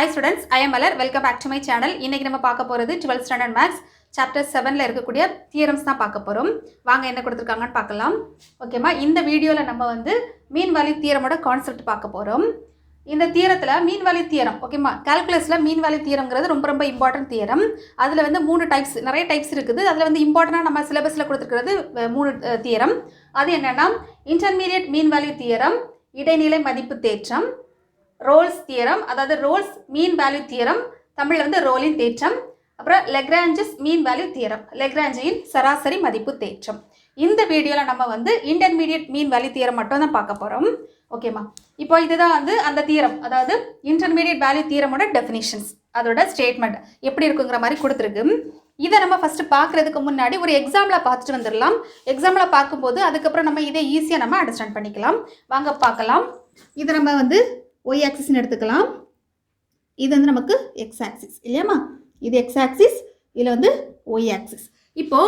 Hi students, I am Malar. Welcome back to my channel. இன்னைக்கு நம்ம பார்க்க போறது 12th standard maths chapter 7ல இருக்கக்கூடிய theorems தான் பார்க்க போறோம். வாங்க என்ன கொடுத்திருக்காங்கன்னு பார்க்கலாம். ஓகேமா, இந்த வீடியோல நம்ம வந்து மீன் வேல்யூ தியரமோட கான்செப்ட் பார்க்க போறோம். இந்த தியரத்துல மீன் வேல்யூ தியரம், ஓகேமா, கால்குலஸ்ல மீன் வேல்யூ தியரம்ங்கிறது ரொம்ப இம்பார்ட்டன்ட் தியரம். அதுல வந்து மூணு டைப்ஸ், நிறைய டைப்ஸ் இருக்குது. அதுல வந்து இம்பார்ட்டன்ட்டா நம்ம சிலபஸ்ல கொடுத்திருக்கிறது மூணு தியரம். அது என்னன்னா இன்டர்மீடியட் மீன் வேல்யூ தியரம், இடைநிலை மதிப்பு தேற்றம், ரோல்ஸ் தியரம், அதாவது ரோல்ஸ் மீன் வேல்யூ தியரம், தமிழில் வந்து ரோலின் தேற்றம், அப்புறம் லெக்ராஞ்சஸ் மீன் வேல்யூ தியரம், லெக்ராஞ்சியின் சராசரி மதிப்பு தேற்றம். இந்த வீடியோவில் நம்ம வந்து இன்டர்மீடியட் மீன் வேல்யூ தியரம் மட்டும் தான் பார்க்க போகிறோம். ஓகேமா, இப்போ இதுதான் வந்து அந்த தியரம், அதாவது இன்டர்மீடியட் வேல்யூ தியரமோட டெஃபினிஷன்ஸ், அதோட ஸ்டேட்மெண்ட் எப்படி இருக்குங்கிற மாதிரி கொடுத்துருக்கு. இதை நம்ம ஃபஸ்ட்டு பார்க்குறதுக்கு முன்னாடி ஒரு எக்ஸாம்பிள் பார்த்துட்டு வந்துடலாம். எக்ஸாம்பிள் பார்க்கும்போது அதுக்கப்புறம் நம்ம இதை ஈஸியாக நம்ம அண்டர்ஸ்டாண்ட் பண்ணிக்கலாம். வாங்க பார்க்கலாம். இதை நம்ம வந்து y ஆக்சிஸ்ன்னு எடுத்துக்கலாம். இது வந்து நமக்கு x ஆக்சிஸ் இல்லையாம்மா, இது x ஆக்சிஸ், இதில் வந்து y ஆக்சிஸ். இப்போ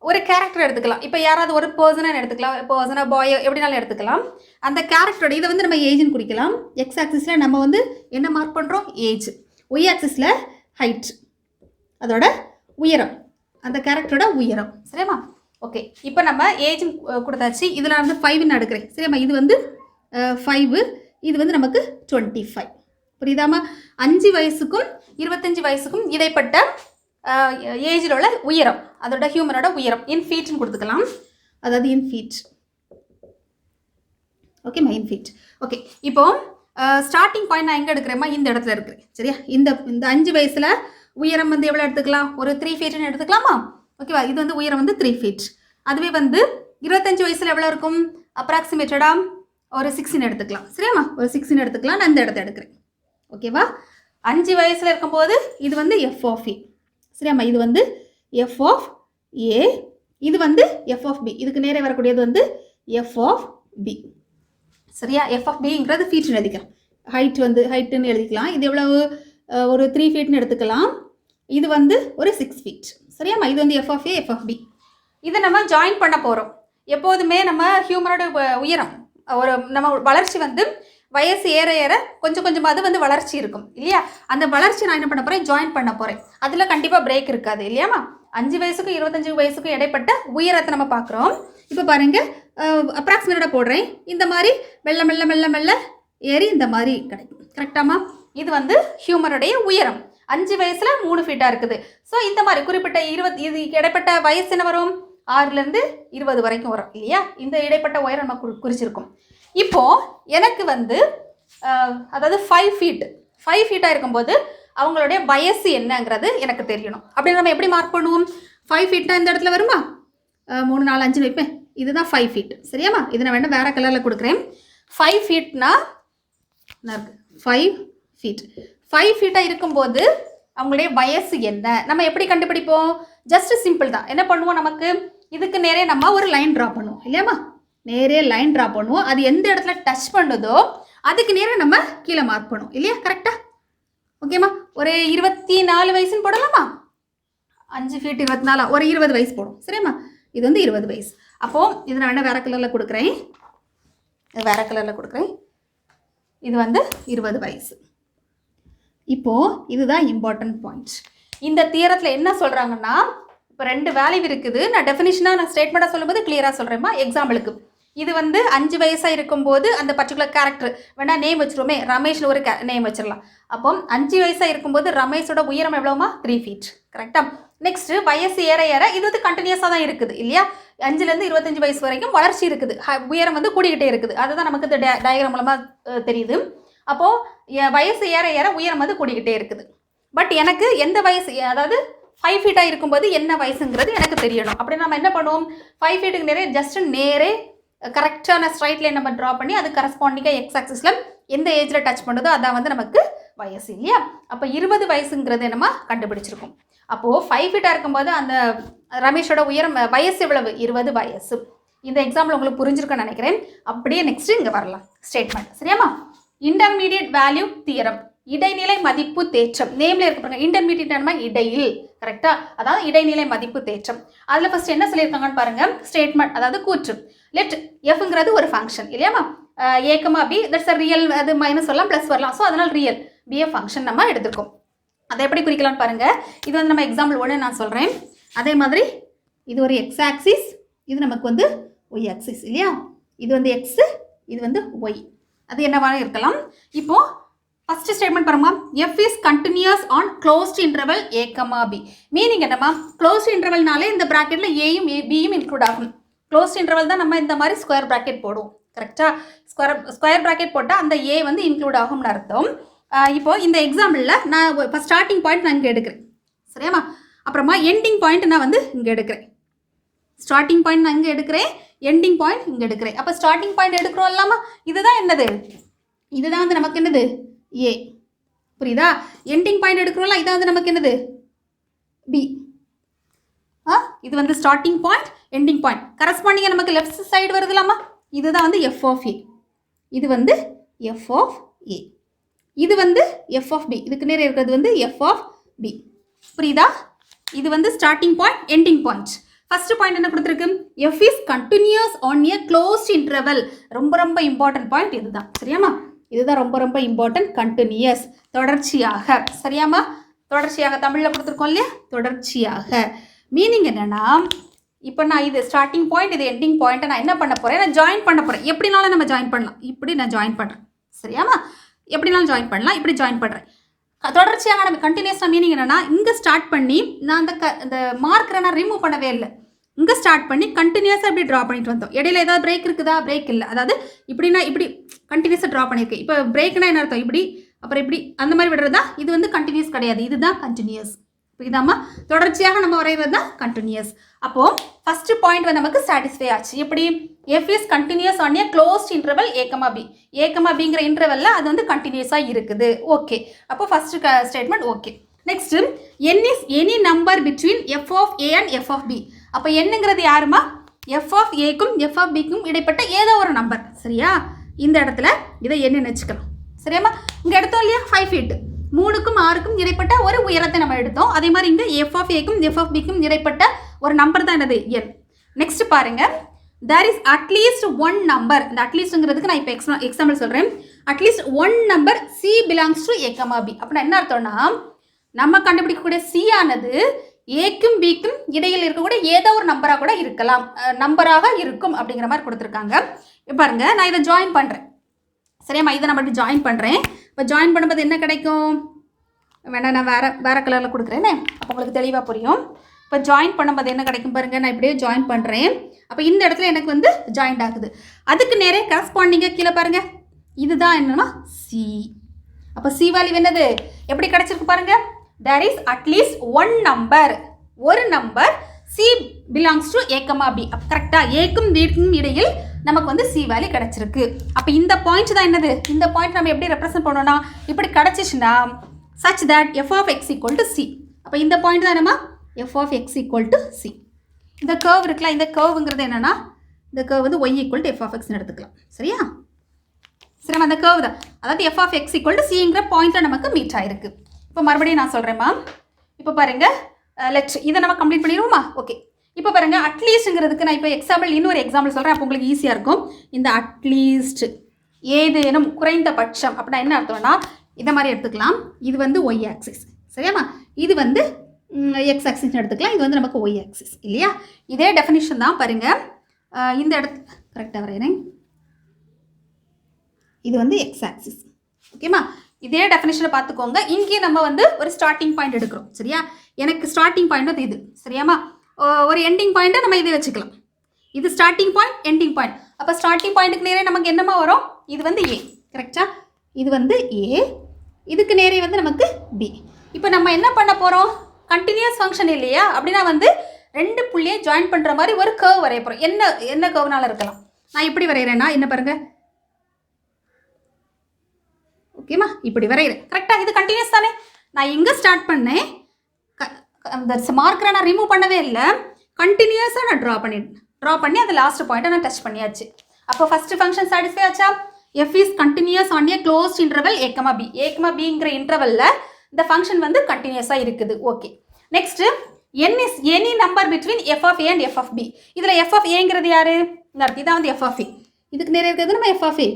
ஒரு கேரக்டர் எடுத்துக்கலாம். இப்போ யாராவது ஒரு பர்சனாக எடுத்துக்கலாம், பர்சனாக பாய் எப்படினாலும் எடுத்துக்கலாம். அந்த கேரக்டரோட இதை வந்து நம்ம ஏஜ்னு குறிக்கலாம். x ஆக்சிஸில் நம்ம வந்து என்ன மார்க் பண்ணுறோம், ஏஜ். y ஆக்சிஸில் ஹைட், அதோட உயரம், அந்த கேரக்டரோட உயரம். சரியாம்மா? ஓகே, இப்போ நம்ம ஏஜ் கொடுத்தாச்சு. இதில் நான் வந்து 5ன்னு எடுக்கிறேன். சரியாம்மா? இது வந்து 5, இது வந்து நமக்கு 25. புரியுதாமா? 5 வயசுக்கும் 25 வயசுக்கும் இடைப்பட்ட ஏஜில் உள்ள உயரம், அதோட ஹியூமனோட உயரம் இன் ஃபீட்னு கொடுத்துக்கலாம். அதாவது இன் ஃபீட். ஓகேம்மா, இன் ஃபீட். ஓகே, இப்போ ஸ்டார்டிங் பாயிண்ட் நான் எங்கே எடுக்கிறேம்மா, இந்த இடத்துல இருக்கிறேன். சரியா? இந்த 5 வயசில் உயரம் வந்து எவ்வளோ எடுத்துக்கலாம், ஒரு 3 ஃபீட்னு எடுத்துக்கலாமா? ஓகேவா? இது வந்து உயரம் வந்து 3 ஃபீட். அதுவே வந்து 25 வயசில் எவ்வளோ இருக்கும், அப்ராக்சிமேட்டடாக ஒரு 6ன்னு எடுத்துக்கலாம். சரியாம்மா? ஒரு 6ன்னு எடுத்துக்கலாம். நான் இந்த இடத்த எடுக்கிறேன். ஓகேவா? 5 வயசில் இருக்கும்போது இது வந்து எஃப் ஆஃப் ஏ. சரியாம்மா? இது வந்து எஃப் ஆஃப் ஏ, இது வந்து எஃப் ஆஃப் பி. இதுக்கு நேரே வரக்கூடியது வந்து எஃப் ஆஃப் பி. சரியா? எஃப் ஆஃப் பிங்கிறது ஃபீட்னு எழுதிக்கலாம். ஹைட் வந்து ஹைட்டுன்னு எழுதிக்கலாம். இது எவ்வளவு, ஒரு 3 ஃபீட்னு எடுத்துக்கலாம். இது வந்து ஒரு 6 ஃபீட். சரியாம்மா? இது வந்து f of a, f of b. இதை நம்ம ஜாயின் பண்ண போகிறோம். எப்போதுமே நம்ம ஹியூமனோட உயரம், ஒரு நம்ம வளர்ச்சி வந்து வயசு ஏற ஏற கொஞ்சம் கொஞ்சமாக அது வந்து வளர்ச்சி இருக்கும் இல்லையா? அந்த வளர்ச்சி நான் என்ன பண்ண போகிறேன், ஜாயின் பண்ண போகிறேன். அதில் கண்டிப்பாக பிரேக் இருக்காது இல்லையாம்மா? 5 வயசுக்கும் 25 வயசுக்கும் இடைப்பட்ட உயரத்தை நம்ம பார்க்குறோம். இப்போ பாருங்கள், அப்ராக்சிமேட்டாக போடுறேன். இந்த மாதிரி மெல்ல மெல்ல மெல்ல மெல்ல ஏறி இந்த மாதிரி கிடைக்கும். கரெக்டாமா? இது வந்து ஹியூமனுடைய உயரம். 5 வயசில் 3 ஃபீட்டாக இருக்குது. ஸோ இந்த மாதிரி குறிப்பிட்ட இது இடைப்பட்ட வயசு என்ன வரும், 6லேருந்து 20 வரைக்கும் வரும் இல்லையா? இந்த இடைப்பட்ட உயரம் நம்ம குறிச்சிருக்கோம். இப்போது எனக்கு வந்து அதாவது 5 ஃபீட்டாக இருக்கும்போது அவங்களுடைய வயசு என்னங்கிறது எனக்கு தெரியணும். அப்படி நம்ம எப்படி மார்க் பண்ணுவோம், 5 ஃபீட்னா இந்த இடத்துல வருமா, 3 4 5 வைப்பேன். இதுதான் 5 ஃபீட். சரியாம்மா? இது நான் வேண்டாம் வேறு கலரில் கொடுக்குறேன். 5 ஃபீட்னா 5 ஃபீட். 5 ஃபீட்டாக இருக்கும்போது அவங்களுடைய வயசு என்ன நம்ம எப்படி கண்டுபிடிப்போம், ஜஸ்ட் சிம்பிள் தான். என்ன பண்ணுவோம், நமக்கு இதுக்கு நேரே நம்ம ஒரு லைன் ட்ரா பண்ணுவோம் இல்லையாம்மா? நேரே லைன் ட்ரா பண்ணுவோம். அது எந்த இடத்துல டச் பண்ணுதோ அதுக்கு நேரே நம்ம கீழே மார்க் பண்ணுவோம் இல்லையா? கரெக்டாக? ஓகேம்மா? ஒரு 24 வயசுன்னு போடலாமா? 5 ஃபீட் 24, ஒரு 20 வயசு போடும். சரியாம்மா? இது வந்து 20 வயசு. அப்போது இது நான் என்ன வேறு கலரில் கொடுக்குறேன், இது வந்து 20 வயசு. இப்போது இதுதான் இம்பார்ட்டன்ட் பாயிண்ட். இந்த தியரத்தில் என்ன சொல்கிறாங்கன்னா, இப்போ 2 வேல்யூ இருக்குது. நான் டெஃபினிஷனாக நான் ஸ்டேட்மெண்ட்டாக சொல்லும்போது கிளியராக சொல்கிறேம்மா. எக்ஸாம்பிளுக்கு இது வந்து 5 வயசாக இருக்கும்போது அந்த பர்டிகுலர் கேரக்டர் வேணா நேம் வச்சுருவோமே, ரமேஷில் ஒரு நேம் வச்சிடலாம். அப்போ 5 வயசாக இருக்கும்போது ரமேஷோட உயரம் எவ்வளோமா, 3 ஃபீட். கரெக்டாக? நெக்ஸ்ட்டு வயசு ஏற ஏற இது வந்து கண்டினியூஸாக தான் இருக்குது இல்லையா? 5லேருந்து 25 வயசு வரைக்கும் வளர்ச்சி இருக்குது, உயரம் வந்து கூடிக்கிட்டே இருக்குது. அதுதான் நமக்கு இந்த டயக்ராம் மூலமாக தெரியுது. அப்போது வயசு ஏற ஏற உயரம் வந்து கூடிக்கிட்டே இருக்குது. பட் எனக்கு எந்த வயசு, அதாவது 5 ஃபீட்டாக இருக்கும்போது என்ன வயசுங்கிறது எனக்கு தெரியணும். அப்படி நம்ம என்ன பண்ணுவோம், 5 ஃபீட்டுக்கு நேரே கரெக்டான ஸ்ட்ரைட் லைன் நம்ம ட்ரா பண்ணி அது கரஸ்பாண்டிங்காக எக்ஸ் ஆக்சிஸில் எந்த ஏஜில் டச் பண்ணுதோ அதான் வந்து நமக்கு வயசு இல்லையா? அப்போ 20 வயசுங்கிறது நம்ம கண்டுபிடிச்சிருக்கோம். அப்போது 5 ஃபீட்டாக இருக்கும்போது அந்த ரமேஷோட உயரம் வயசு எவ்வளவு, 20 வயசு. இந்த எக்ஸாம்பிள் உங்களுக்கு புரிஞ்சிருக்குன்னு நினைக்கிறேன். அப்படியே நெக்ஸ்ட்டு இங்கே வரலாம் ஸ்டேட்மெண்ட். சரியாம்மா? இன்டர்மீடியட் வேல்யூ தியரம், இடைநிலை மதிப்பு தேற்றம். நேம்ல இருக்க பாருங்க, இன்டர்மீடியட் நம்ம இடையில். கரெக்டா? அதாவது இடைநிலை மதிப்பு தேற்றம். அதில் ஃபர்ஸ்ட் என்ன சொல்லியிருக்காங்கன்னு பாருங்க, ஸ்டேட்மெண்ட், அதாவது கூற்று. லெட் எஃப்ங்கிறது ஒரு ஃபங்க்ஷன் இல்லையாமா, a comma b, that's a real, அது மைனஸ் வரலாம் ப்ளஸ் வரலாம். ஸோ அதனால் ரியல். பிஏ ஃபங்க்ஷன் நம்ம எடுத்துருக்கோம். அதை எப்படி குறிக்கலாம்னு பாருங்கள். இது வந்து நம்ம எக்ஸாம்பிள் 1 நான் சொல்கிறேன். அதே மாதிரி இது ஒரு எக்ஸ் ஆக்சிஸ், இது நமக்கு வந்து ஒய் ஆக்சிஸ் இல்லையா. இது வந்து எக்ஸு, இது வந்து ஒய். அது என்னவாக இருக்கலாம். இப்போது ஃபஸ்ட்டு ஸ்டேட்மெண்ட் பாருமா, f is continuous on closed interval a comma b. Meaning என்னமா, க்ளோஸ்ட் இன்டர்வல்னாலே இந்த ப்ராக்கெட்டில் ஏயும் பியும் இன்க்ளூட் ஆகும். க்ளோஸ்ட் இன்டர்வல் தான் நம்ம இந்த மாதிரி ஸ்கொயர் ப்ராக்கெட் போடுவோம். கரெக்டாக ஸ்கொயர் ப்ராக்கெட் போட்டால் அந்த ஏ வந்து இன்க்ளூட் ஆகும்னு அர்த்தம். இப்போது இந்த எக்ஸாம்பிளில் நான் இப்போ ஸ்டார்டிங் பாயிண்ட் நான் இங்கே எடுக்கிறேன் சரியாம்மா. அப்புறமா எண்டிங் பாயிண்ட் நான் வந்து இங்கே எடுக்கிறேன். ஸ்டார்டிங் பாயிண்ட் நான் இங்கே எடுக்கிறேன், எண்டிங் பாயிண்ட் இங்கே எடுக்கிறேன். அப்போ ஸ்டார்டிங் பாயிண்ட் எடுக்கிறோம் இல்லாமா, இதுதான் என்னது, இதுதான் வந்து நமக்கு என்னது ஏ. புரியுதா. எண்டிங் பாயிண்ட் எடுக்கிறோம்ல, இதான் வந்து நமக்கு என்னது பி. இது வந்து ஸ்டார்டிங் பாயிண்ட், எண்டிங் பாயிண்ட். கரஸ்பாண்டிங்காக நமக்கு லெஃப்ட் சைடு வருதுலாமா, இதுதான் வந்து எஃப் ஆஃப் ஏ. இது வந்து எஃப் ஆஃப் ஏ, இது வந்து எஃப் ஆஃப் பி. இதுக்கு நேரம் இருக்கிறது வந்து எஃப் ஆஃப் பி. புரியுதா. இது வந்து starting point, ending point. First point என்ன கொடுத்துருக்கு, f is continuous on a closed interval. ரொம்ப ரொம்ப இம்பார்ட்டன்ட் பாயிண்ட் இதுதான் சரியாமா. இதுதான் ரொம்ப ரொம்ப இம்பார்ட்டன்ட். கண்டினியூஸ், தொடர்ச்சியாக. சரியாமா. தொடர்ச்சியாக தமிழில் கொடுத்துருக்கோம் இல்லையா, தொடர்ச்சியாக. மீனிங் என்னன்னா, இப்போ நான் இது ஸ்டார்டிங் பாயிண்ட், இது எண்டிங் பாயிண்ட்டை நான் என்ன பண்ண போகிறேன், நான் ஜாயின் பண்ண போகிறேன். எப்படினாலும் நம்ம ஜாயின் பண்ணலாம். இப்படி நான் ஜாயின் பண்ணுறேன் சரியாமா. எப்படினாலும் ஜாயின் பண்ணலாம். இப்படி ஜாயின் பண்ணுறேன். தொடர்ச்சியாக நம்ம கண்டினியூஸாக மீனிங் என்னன்னா, இங்கே ஸ்டார்ட் பண்ணி நான் அந்த மார்க்கரை நான் ரிமூவ் பண்ணவே இல்லை. இங்கே ஸ்டார்ட் பண்ணி கண்டினியூஸாக இப்படி ட்ரா பண்ணிட்டு வந்தோம். இடையில ஏதாவது பிரேக் இருக்குதா, பிரேக் இல்லை. அதாவது இப்படின்னா இப்படி கண்டினியூஸாக ட்ரா பண்ணியிருக்கேன். இப்போ பிரேக்னா என்ன அர்த்தம், இப்படி அப்புறம் இப்படி அந்த மாதிரி விடுறதா. இது வந்து கண்டினியூஸ் கிடையாது, இதுதான் கண்டினியூஸ். புரியுதாமா. தொடர்ச்சியாக நம்ம வரைகிறது தான் கண்டினியூஸ். அப்போது ஃபஸ்ட்டு பாயிண்ட் வந்து நமக்கு சாட்டிஸ்ஃபை ஆச்சு. எப்படி, f is continuous on a closed interval a comma b. A comma பிங்கிற இன்டர்வல்ல அது வந்து கண்டினியூஸாக இருக்குது. ஓகே. அப்போ first statement okay. Next, n is any number between f of a and f of b. அப்போ என்னங்கிறது யாருமா, எஃப் ஆஃப் ஏக்கும் எஃப் ஆஃப் பிக்கும் இடைப்பட்ட ஏதோ ஒரு நம்பர். சரியா. இந்த இடத்துல இதை என்னன்னு வச்சுக்கலாம். சரியாம்மா. இங்கே எடுத்தோம் இல்லையா 5 feet. 3க்கும் 6க்கும் இடைப்பட்ட ஒரு உயரத்தை நம்ம எடுத்தோம். அதே மாதிரி இங்கே எஃப் ஆஃப் ஏக்கும் எஃப் ஆஃப் பிக்கும் இடைப்பட்ட ஒரு நம்பர் தான் என்னது, என். நெக்ஸ்ட் பாருங்க, there is at least one number. இந்த அட்லீஸ்ட்ங்கிறதுக்கு நான் இப்போ எக்ஸாம்பிள் சொல்கிறேன். At least one number c belongs to a comma b. அப்படின்னா என்ன அர்த்தம்னா, நம்ம கண்டுபிடிக்கக்கூடிய சி ஆனது ஏக்கும் பிக்கும் இடையில் இருக்கக்கூடிய ஏதோ ஒரு நம்பராக கூட இருக்கலாம், நம்பராக இருக்கும் அப்படிங்கிற மாதிரி கொடுத்துருக்காங்க. பாருங்க, நான் இதை ஜாயின் பண்ணுறேன். சரியாம்மா. இதை நம்ம இப்படி ஜாயின் பண்ணுறேன். இப்போ ஜாயின் பண்ணும்போது என்ன கிடைக்கும், வேணா நான் வேறு கலரில் கொடுக்குறேனே, அப்போ உங்களுக்கு தெளிவாக புரியும். இப்போ ஜாயின் பண்ணும்போது என்ன கிடைக்கும் பாருங்க, நான் இப்படியே ஜாயின் பண்ணுறேன். அப்போ இந்த இடத்துல எனக்கு வந்து ஜாயிண்ட் ஆகுது. அதுக்கு நேரே கரஸ்பாண்டிங்காக கீழே பாருங்க, இதுதான் என்னன்னா சி. அப்போ சி வேல்யூ என்னது, எப்படி கிடைச்சிருக்கு பாருங்க, there is at least one number, ஒரு number c belongs to a comma b. அப்போ கரெக்டாக ஏக்கும் பிக்கும் இடையில் நமக்கு வந்து சி வேல்யூ கிடைச்சிருக்கு. அப்போ இந்த பாயிண்ட் தான் என்னது, இந்த பாயிண்ட் நம்ம எப்படி ரெப்ரசென்ட் பண்ணோம்னா, இப்படி கிடைச்சிச்சுன்னா such that f of x equal to c. அப்போ இந்த பாயிண்ட் தான் என்னமா, f of x equal to c. இந்த கர்வ் இருக்குல்ல, இந்த கர்வுங்கிறது என்னன்னா, இந்த கர்வ் வந்து y equal to f of x எடுத்துக்கலாம். சரியா. சரி, நம்ம அந்த கர்வ் தான், அதாவது f of x equal to cங்கிற பாயிண்ட்டில் நமக்கு மீட் ஆயிருக்கு. இப்போ மறுபடியும் நான் சொல்கிறேம்மா. இப்போ பாருங்க, லெட் இதை நம்ம கம்ப்ளீட் பண்ணிடுவோமா. ஓகே. இப்போ பாருங்க, அட்லீஸ்ட்ங்கிறதுக்கு நான் இப்போ எக்ஸாம்பிள் இன்னொரு எக்ஸாம்பிள் சொல்கிறேன். அப்போ உங்களுக்கு ஈஸியாக இருக்கும். இந்த அட்லீஸ்ட் ஏதேனும் குறைந்தபட்சம் அப்படின்னா என்ன அர்த்தம்னா, இதை மாதிரி எடுத்துக்கலாம். இது வந்து ஒய் ஆக்சிஸ். சரியாம்மா. இது வந்து எக்ஸ் ஆக்சிஸ் எடுத்துக்கலாம். இது வந்து நமக்கு ஒய் ஆக்சிஸ் இல்லையா. இதே டெஃபினிஷன் தான் பாருங்க. இந்த இடத்து கரெக்டாக வரைகிறேன். இது வந்து எக்ஸ் ஆக்சிஸ். ஓகேம்மா. இதே டெஃபினிஷனை பார்த்துக்கோங்க. இங்கே நம்ம வந்து ஒரு ஸ்டார்டிங் பாயிண்ட் எடுக்கிறோம். சரியா. எனக்கு ஸ்டார்டிங் பாயிண்ட் வந்து இது. சரியாம்மா. ஒரு எண்டிங் பாயிண்ட்டை நம்ம இதை வச்சுக்கலாம். இது ஸ்டார்டிங் பாயிண்ட், எண்டிங் பாயிண்ட். அப்போ ஸ்டார்டிங் பாயிண்ட்டுக்கு நேரே நமக்கு என்னமா வரும், இது வந்து ஏ. கரெக்டா. இது வந்து ஏ, இதுக்கு நேரே வந்து நமக்கு பி. இப்போ நம்ம என்ன பண்ண போகிறோம், கண்டினியூஸ் ஃபங்க்ஷன் இல்லையா. அப்படின்னா வந்து ரெண்டு புள்ளியை ஜாயின் பண்ணுற மாதிரி ஒரு கர்வ் வரைய போகிறோம். என்ன கர்வ்னால இருக்கலாம். நான் இப்படி வரைகிறேன்னா என்ன பாருங்க, ஓகேம்மா, இப்படி வரைகிறேன். கரெக்டாக. இது கண்டினியூஸ் தானே. நான் இங்கே ஸ்டார்ட் பண்ணேன், அந்த மார்க்கரை நான் ரிமூவ் பண்ணவே இல்லை, கண்டினியூஸாக நான் ட்ரா பண்ணி அந்த லாஸ்ட் பாயிண்ட்டை நான் டச் பண்ணியாச்சு. அப்போ ஃபஸ்ட்டு ஃபங்க்ஷன் சாட்டிஸ்ஃபை ஆச்சா. F is continuous on a closed interval a comma b. A comma பிங்கிற இன்டர்வலில் இந்த ஃபங்க்ஷன் வந்து கண்டினியூஸாக இருக்குது. Okay. Next, n is any number between f of a and f of b. இதில் எஃப் ஆஃப் ஏங்கிறது யாரு, இதான் வந்து எஃப் ஆஃப் ஏ. இதுக்கு நேரம் இருக்கிறது நம்ம எஃப் ஆஃப் ஏ.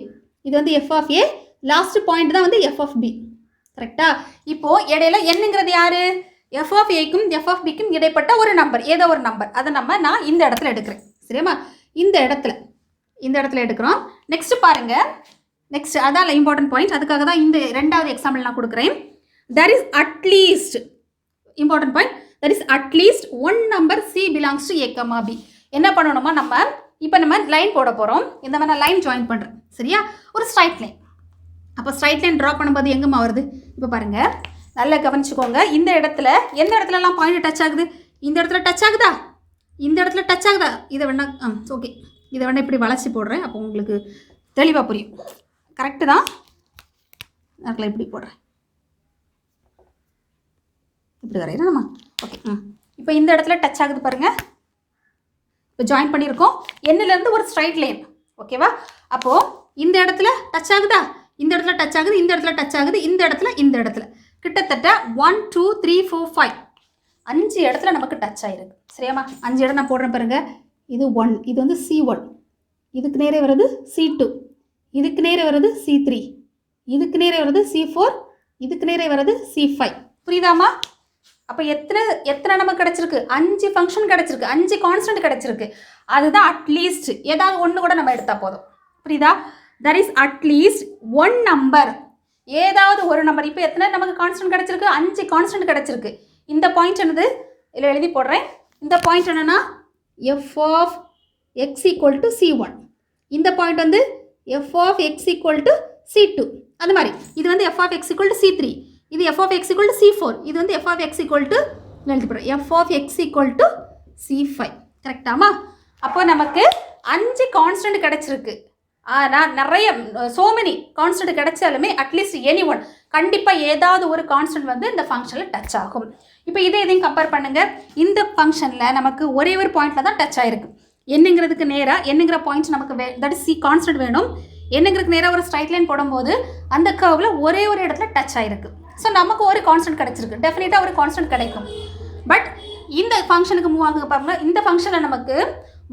இது வந்து f of a. Last point தான் வந்து எஃப் ஆஃப் பி. கரெக்டா? இப்போ இடையில என்னங்கிறது யாரு? எஃப் ஆஃப் ஏக்கும் எஃப் ஆஃப் பிக்கும் இடைப்பட்ட ஒரு நம்பர், ஏதோ ஒரு நம்பர். அதை நான் இந்த இடத்துல எடுக்கிறேன். சரியாமா? இந்த இடத்துல எடுக்கிறோம். நெக்ஸ்ட் பாருங்க. நெக்ஸ்ட் அதான் இம்பார்ட்டன்ட் பாயிண்ட். அதுக்காக தான் இந்த ரெண்டாவது எக்ஸாம்பிள் நான் கொடுக்குறேன். there is at least important point, there is at least one number c belongs to a comma b. என்ன பண்ணணுமா, இப்போ நம்ம லைன் போட போகிறோம். இந்த மாதிரி நான் லைன் ஜாயின் பண்ணுறேன். சரியா? ஒரு ஸ்ட்ரைட் லைன். அப்போ ஸ்ட்ரைட் லைன் ட்ரா பண்ணும்போது எங்கேம்மா வருது? இப்போ பாருங்கள், நல்லா கவனிச்சுக்கோங்க. இந்த இடத்துல எந்த இடத்துலலாம் பாயிண்ட் டச் ஆகுது? இந்த இடத்துல டச் ஆகுதா? இந்த இடத்துல டச் ஆகுதா? இதை வேணா ஓகே, இதை வேணா இப்படி வளைச்சி போடுறேன். அப்போ உங்களுக்கு தெளிவாக புரியும். கரெக்டு தான். அதில் இப்படி போடுறேன், இப்படி வரையிறேன்மா. ஓகே. இப்போ இந்த இடத்துல டச் ஆகுது பாருங்கள். இப்போ ஜாயின் பண்ணியிருக்கோம். என்னிலேருந்து ஒரு ஸ்ட்ரைட் லைன். ஓகேவா? அப்போது இந்த இடத்துல டச் ஆகுதா? இந்த இடத்துல டச் ஆகுது, இந்த இடத்துல டச் ஆகுது, இந்த இடத்துல கிட்டத்தட்ட 1 2 3 4 5 5 இடத்துல நமக்கு டச் ஆகிருக்கு. சரியாம்மா? 5 இடம் நான் போடுறேன் பாருங்க. இது 1, இது வந்து C1, இதுக்கு நேரே வருது C2, இதுக்கு நேரே வருது C3, இதுக்கு நேரே வருது C4, இதுக்கு நேரே வருது C5. புரியுதாமா? அப்போ எத்தனை நமக்கு கிடச்சிருக்கு? 5 ஃபங்க்ஷன் கிடச்சிருக்கு, 5 கான்ஸ்டன்ட் கிடச்சிருக்கு. அதுதான் அட்லீஸ்ட். ஏதாவது ஒன்று கூட நம்ம எடுத்தால் போதும். புரியுதா? there is at least one number, ஏதாவது ஒரு நம்பர். இப்போ எத்தனை நமக்கு கான்ஸ்டன்ட் கிடச்சிருக்கு? 5 கான்ஸ்டன்ட் கிடச்சிருக்கு. இந்த பாயிண்ட் என்னது? இதில் எழுதி போடுறேன். இந்த பாயிண்ட் என்னன்னா f of x equal to c1. இந்த பாயிண்ட் வந்து f of x equal to c2. அது மாதிரி இது வந்து f of x equal to c3, இது f of x equal to c4, இது வந்து f of x equal to எழுதி போடுறேன் f of x equal to c5. கரெக்டாமா? அப்போ நமக்கு 5 கான்ஸ்டன்ட் கிடச்சிருக்கு. ஆனால் நிறைய மெனி கான்ஸ்டன்ட் கிடைச்சாலுமே அட்லீஸ்ட் எனி ஒன், கண்டிப்பாக ஏதாவது ஒரு கான்ஸ்டன்ட் வந்து இந்த ஃபங்க்ஷனில் டச் ஆகும். இப்போ இதையும் கம்பேர் பண்ணுங்கள். இந்த ஃபங்க்ஷனில் நமக்கு ஒரே ஒரு பாயிண்டில் தான் டச் ஆகிருக்கு. என்னங்கிறதுக்கு நேராக என்னங்கிற பாயிண்ட்ஸ் நமக்கு தட் இஸ் சி கான்ஸ்டன்ட் வேணும். என்னங்கிறதுக்கு நேராக ஒரு ஸ்ட்ரைட் லைன் போடும்போது அந்த கர்வில் ஒரே ஒரு இடத்துல டச் ஆகிருக்கு. ஸோ நமக்கு ஒரு கான்ஸ்டன்ட் கிடச்சிருக்கு. டெஃபினட்டாக ஒரு கான்ஸ்டன்ட் கிடைக்கும். பட் இந்த ஃபங்க்ஷனுக்கு மூவ் ஆகுங்க பாருங்கள். இந்த ஃபங்க்ஷனில் நமக்கு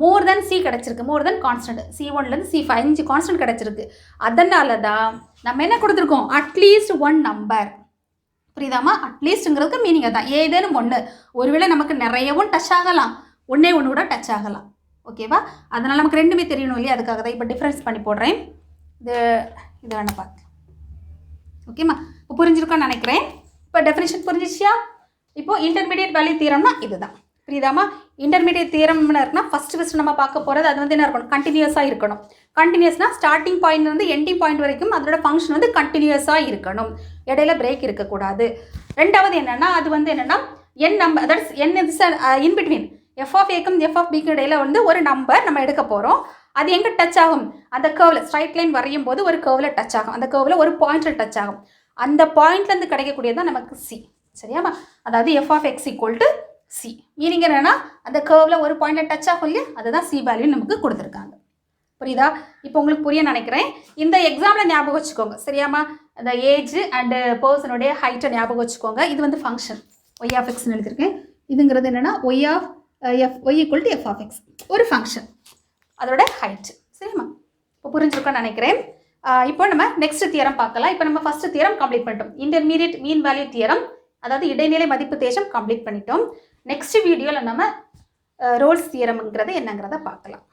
மோர் தென் சி கிடச்சிருக்கு, மோர் தென் கான்ஸ்டன்ட். C1லேருந்து C5 5 கான்ஸ்டன்ட் கிடச்சிருக்கு. அதனால தான் நம்ம என்ன கொடுத்துருக்கோம்? At least one number. புரியுதாமா? அட்லீஸ்ட்ங்கிறதுக்கு மீனிங் தான். ஏதேனும் ஒன்று. ஒருவேளை நமக்கு நிறையவும் டச் ஆகலாம், ஒன்றே ஒன்று கூட டச் ஆகலாம். ஓகேவா? அதனால் நமக்கு ரெண்டுமே தெரியணும் இல்லையா? அதுக்காக தான் இப்போ டிஃப்ரென்ஸ் பண்ணி போடுறேன். இது வேணால் பார்த்து. ஓகேம்மா? இப்போ புரிஞ்சிருக்கோன்னு நினைக்கிறேன். இப்போ டெஃபினிஷன் புரிஞ்சிச்சியா? இப்போ இன்டர்மீடியட் வேல்யூ தியரம்னா இதுதான். புரியுதாமா? இன்டர்மீடியட் தியரம்னு இருக்குன்னா ஃபஸ்ட்டு நம்ம பார்க்க போகிறது அது வந்து என்ன இருக்கணும்? கண்டினியூஸாக இருக்கணும். கண்டினியூஸ்னால் ஸ்டார்டிங் பாயிண்ட் வந்து எண்டிங் பாயிண்ட் வரைக்கும் அதோட ஃபங்க்ஷன் வந்து கண்டினியூஸாக இருக்கணும். இடையில பிரேக் இருக்கக்கூடாது. ரெண்டாவது என்னென்னா அது வந்து என்னென்னா n number, that's n is in between f of ஏக்கும் எஃப் ஆஃப் பிக்கு இடையில வந்து ஒரு நம்பர் நம்ம எடுக்க போகிறோம். அது எங்கே டச் ஆகும்? அந்த கர்வில் ஸ்ட்ரைட் லைன் வரையும் போது ஒரு கர்வில் டச் ஆகும். அந்த கர்வில் ஒரு பாயிண்டில் டச் ஆகும். அந்த பாயிண்ட்லேருந்து கிடைக்கக்கூடியது தான் நமக்கு சி. சரியாமா? அதாவது f of x equal to c. Meaning என்னன்னா அந்த கர்வில் ஒரு பாயிண்டில் டச் ஆகும் இல்லையா? அதுதான் சி வேல்யூ நமக்கு கொடுத்துருக்காங்க. புரியுதா? இப்போ உங்களுக்கு புரிய நினைக்கிறேன். இந்த எக்ஸாம்பிள் ஞாபகம் வச்சுக்கோங்க. சரியாமா? அந்த ஏஜ் அண்டு பர்சனுடைய ஹைட்டை ஞாபகம் வச்சுக்கோங்க. இது வந்து ஃபங்க்ஷன் ஒய் ஆஃப் எக்ஸ்னு எழுதியிருக்கேன். இதுங்கிறது என்னென்னா y of y equal to f of x, ஒரு ஃபங்க்ஷன், அதோட ஹைட். சரிம்மா? இப்போ புரிஞ்சிருக்கோன்னு நினைக்கிறேன். இப்போ நம்ம நெக்ஸ்ட் தியரம் பார்க்கலாம். இப்போ நம்ம ஃபர்ஸ்ட் தியரம் கம்ப்ளீட் பண்ணிட்டோம். இன்டர்மீடியட் மீன் வேல்யூ தியரம், அதாவது இடைநிலை மதிப்பு தேற்றம் கம்ப்ளீட் பண்ணிட்டோம். நெக்ஸ்ட் வீடியோவில் நம்ம ரோல்ஸ் தியரம்ங்கிறது என்னங்கிறத பார்க்கலாம்.